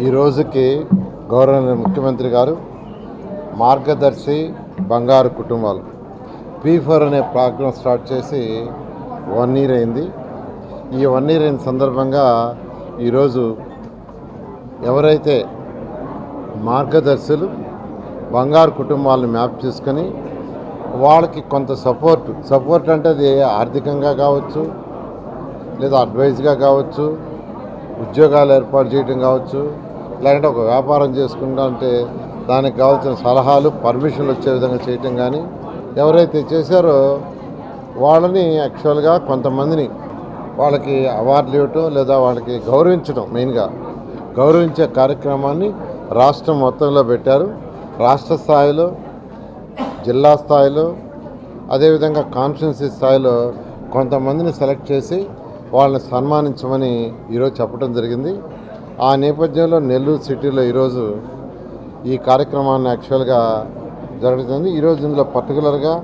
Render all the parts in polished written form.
ఈ రోజుకి గౌరవ ముఖ్యమంత్రి గారు మార్గదర్శి బంగారు కుటుంబాలు P4 అనే ప్రోగ్రాం స్టార్ట్ చేసి 1 year అయింది. ఈ 1 year అయిన సందర్భంగా ఈరోజు ఎవరైతే మార్గదర్శులు బంగారు కుటుంబాలను మ్యాప్ చేసుకొని వాళ్ళకి కొంత సపోర్ట్ అంటే అది ఆర్థికంగా కావచ్చు, లేదా అడ్వైజ్గా కావచ్చు, ఉద్యోగాలు ఏర్పాటు చేయడం కావచ్చు, లేదంటే ఒక వ్యాపారం చేసుకుంటా అంటే దానికి కావాల్సిన సలహాలు పర్మిషన్లు వచ్చే విధంగా చేయటం కానీ ఎవరైతే చేశారో వాళ్ళని యాక్చువల్గా కొంతమందిని వాళ్ళకి అవార్డులు ఇవ్వటం లేదా వాళ్ళకి గౌరవించడం, మెయిన్గా గౌరవించే కార్యక్రమాన్ని రాష్ట్రం మొత్తంలో పెట్టారు. రాష్ట్ర స్థాయిలో, జిల్లా స్థాయిలో, అదేవిధంగా కాన్స్టిట్యున్సీ స్థాయిలో కొంతమందిని సెలెక్ట్ చేసి వాళ్ళని సన్మానించమని ఈరోజు చెప్పడం జరిగింది. ఆ నేపథ్యంలో నెల్లూరు సిటీలో ఈరోజు ఈ కార్యక్రమాన్ని యాక్చువల్గా జరుగుతుంది. ఈరోజు ఇందులో పర్టికులర్గా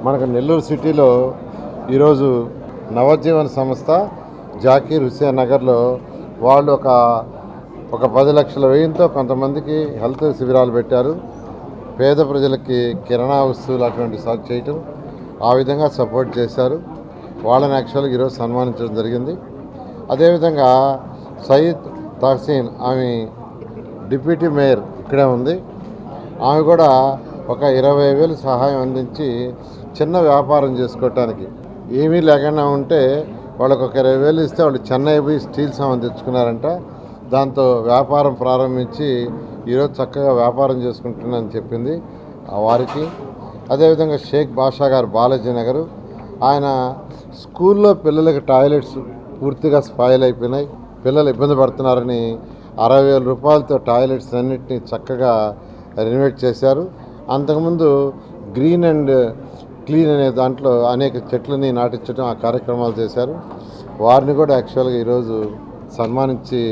మనకు నెల్లూరు సిటీలో ఈరోజు నవజీవన సంస్థ జాకీర్ హుస్సేన్ నగర్లో వాళ్ళు ఒక 10 లక్షల వ్యయంతో కొంతమందికి హెల్త్ శిబిరాలు పెట్టారు. పేద ప్రజలకి కిరాణా వస్తువులు అటువంటి సాగు చేయటం, ఆ విధంగా సపోర్ట్ చేశారు. వాళ్ళని యాక్చువల్గా ఈరోజు సన్మానించడం జరిగింది. అదేవిధంగా సయీద్ తహసీన్, ఆమె డిప్యూటీ మేయర్ ఇక్కడే ఉంది. ఆమె కూడా ఒక 20,000 సహాయం అందించి చిన్న వ్యాపారం చేసుకోవటానికి ఏమీ లేకుండా ఉంటే వాళ్ళకు ఒక 20,000 ఇస్తే వాళ్ళు చెన్నై పోయి స్టీల్ సామాన్ తెచ్చుకున్నారంట. దాంతో వ్యాపారం ప్రారంభించి ఈరోజు చక్కగా వ్యాపారం చేసుకుంటున్నానని చెప్పింది వారికి. అదేవిధంగా షేక్ బాషా గారు బాలాజీ నగరు, ఆయన స్కూల్లో పిల్లలకి టాయిలెట్స్ పూర్తిగా స్పాయిల్ అయిపోయినాయి, పిల్లలు ఇబ్బంది పడుతున్నారని 60,000 రూపాయలతో టాయిలెట్స్ అన్నింటినీ చక్కగా రెనోవేట్ చేశారు. అంతకుముందు గ్రీన్ అండ్ క్లీన్ అనే దాంట్లో అనేక చెట్లని నాటించడం, ఆ కార్యక్రమాలు చేశారు. వారిని కూడా యాక్చువల్గా ఈరోజు సన్మానించి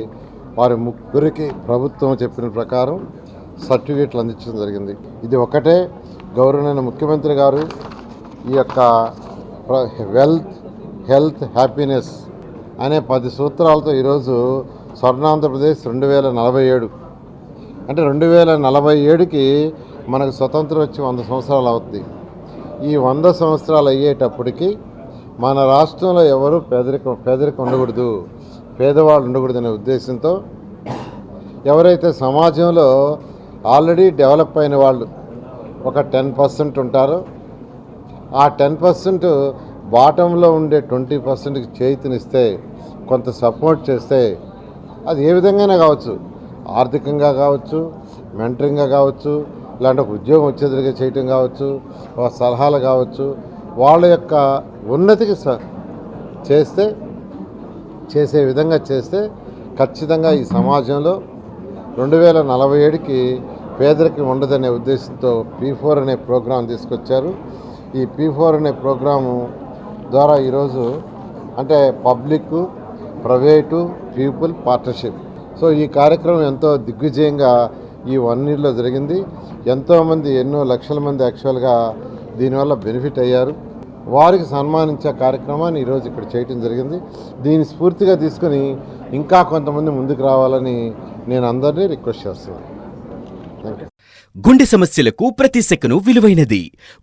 వారి ముగ్గురికి ప్రభుత్వం చెప్పిన ప్రకారం సర్టిఫికేట్లు అందించడం జరిగింది. ఇది ఒకటే గౌరవనీయ ముఖ్యమంత్రి గారు ఈ యొక్క వెల్త్, హెల్త్, హ్యాపీనెస్ అనే 10 సూత్రాలతో ఈరోజు స్వర్ణాంధ్రప్రదేశ్ 2047 అంటే 2047కి మనకు స్వతంత్రం వచ్చి 100 సంవత్సరాలు అవుతుంది. ఈ 100 సంవత్సరాలు అయ్యేటప్పటికి మన రాష్ట్రంలో ఎవరు పేదరికం ఉండకూడదు, పేదవాళ్ళు ఉండకూడదు అనే ఉద్దేశంతో ఎవరైతే సమాజంలో ఆల్రెడీ డెవలప్ అయిన వాళ్ళు ఒక 10% ఉంటారో ఆ 10% బాటంలో ఉండే 20%కి చేతినిస్తే, కొంత సపోర్ట్ చేస్తే, అది ఏ విధంగానే కావచ్చు, ఆర్థికంగా కావచ్చు, మెంటరింగ్గా కావచ్చు, ఇలాంటి ఒక ఉద్యోగం వచ్చేదిగా చేయటం కావచ్చు, ఒక సలహాలు కావచ్చు, వాళ్ళ యొక్క ఉన్నతికి చేసే విధంగా చేస్తే ఖచ్చితంగా ఈ సమాజంలో 2047కి పేదరికం ఉండదనే ఉద్దేశంతో P4 అనే ప్రోగ్రాం తీసుకొచ్చారు. ఈ P4 అనే ప్రోగ్రాము ద్వారా ఈరోజు అంటే public, private, people partnership. So ఈ కార్యక్రమం ఎంతో దిగ్విజయంగా ఈ 1 yearలో జరిగింది. ఎంతోమంది, ఎన్నో లక్షల మంది యాక్చువల్గా దీనివల్ల బెనిఫిట్ అయ్యారు. వారికి సన్మానించే కార్యక్రమాన్ని ఈరోజు ఇక్కడ చేయటం జరిగింది. దీన్ని స్ఫూర్తిగా తీసుకొని ఇంకా కొంతమంది ముందుకు రావాలని నేను అందరినీ రిక్వెస్ట్ చేస్తున్నాను. Thank you. గుండె సమస్యలకు ప్రతి సెకను విలువైనది.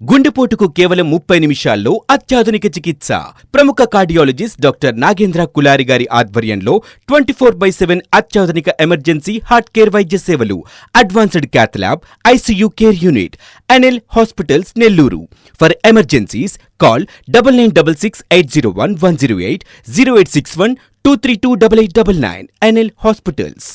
గుండెపోటుకు కేవలం 30 నిమిషాల్లో అత్యాధునిక చికిత్స. ప్రముఖ కార్డియాలజిస్ట్ డాక్టర్ నాగేంద్ర కులారి గారి ఆధ్వర్యంలో 24/7 అత్యాధునిక ఎమర్జెన్సీ హార్ట్ కేర్ వైద్య సేవలు. Advanced cath lab, ICU care unit. NL hospitals Nellore. For emergencies call 9966801108 0861 2328899. NL hospitals.